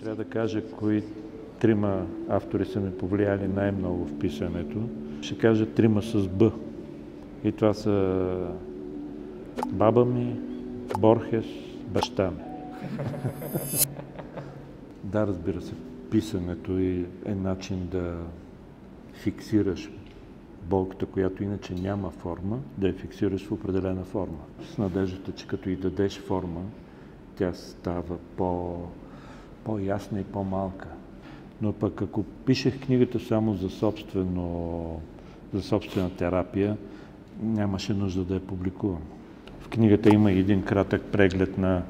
Трябва да кажа кои трима автори са ми повлияли най-много в писането. Ще кажа трима с Б. И това са баба ми, Борхес, баща ми. Да, разбира се, писането е начин да фиксираш болката, която иначе няма форма, да я фиксираш в определена форма. С надеждата, че като й дадеш форма, тя става по-ясна и по-малка. Но пък ако пишех книгата само за собствена терапия, нямаше нужда да я публикувам. В книгата има един кратък преглед на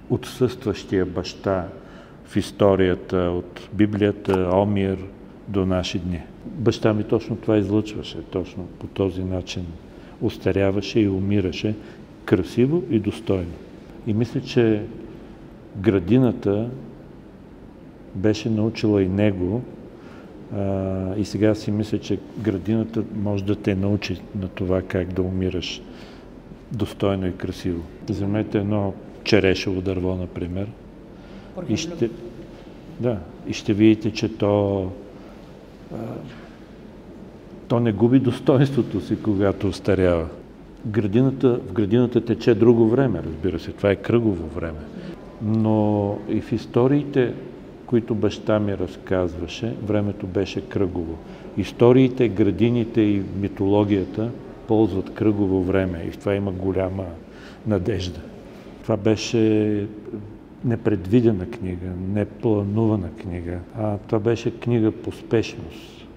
отсъстващия баща в историята от Библията, Омир до наши дни. Баща ми точно това излъчваше, точно по този начин остаряваше и умираше красиво и достойно. И мисля, че градината беше научила и него, и сега си мисля, че градината може да те научи на това как да умираш достойно и красиво. Вземете едно черешово дърво, например, и ще видите, че то не губи достоинството си, когато остарява. В градината тече друго време, разбира се, това е кръгово време. Но и в историите, които баща ми разказваше, времето беше кръгово. Историите, градините и митологията ползват кръгово време и в това има голяма надежда. Това беше непредвидена книга, непланувана книга, а това беше книга по спешност.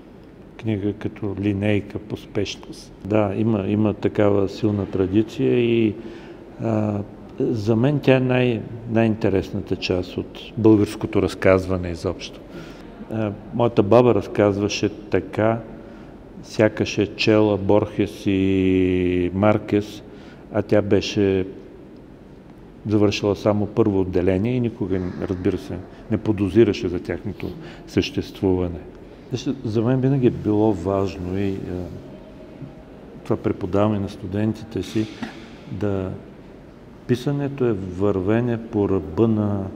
Книга като линейка по спешност. Да, има такава силна традиция и за мен тя е най-интересната част от българското разказване изобщо. Моята баба разказваше така, сякаш е чела Борхес и Маркес, а тя беше завършила само първо отделение и никога, разбира се, не подозираше за тяхното съществуване. За мен винаги е било важно и това преподаваме на студентите си, писането е вървене по ръба на,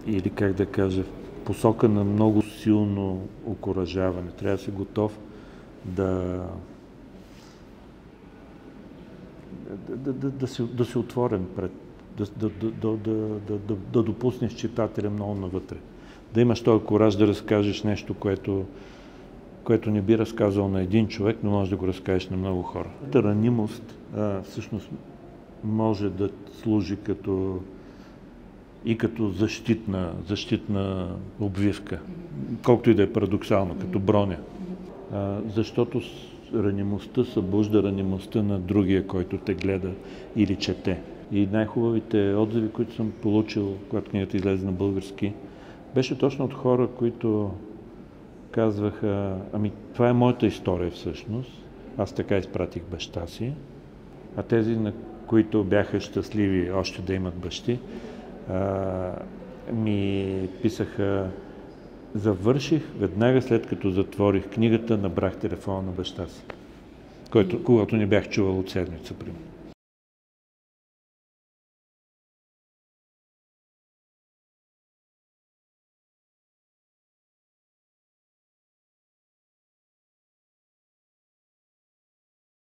или как да кажа, посока на много силно окуражаване. Трябва да си готов да си отворен пред, да допуснеш читателя много навътре. Да имаш този кураж да разкажеш нещо, което не би разказал на един човек, но може да го разкажеш на много хора. Ранимост всъщност може да служи като защитна обвивка, колкото и да е парадоксално, като броня. Защото ранимостта събужда ранимостта на другия, който те гледа или чете. И най-хубавите отзиви, които съм получил, когато книгата излезе на български, беше точно от хора, които казваха, това е моята история всъщност, аз така изпратих баща си, а тези, на които бяха щастливи още да имат бащи, ми писаха, завърших, веднага след като затворих книгата, набрах телефона на баща си, когато не бях чувал от седмица, примерно.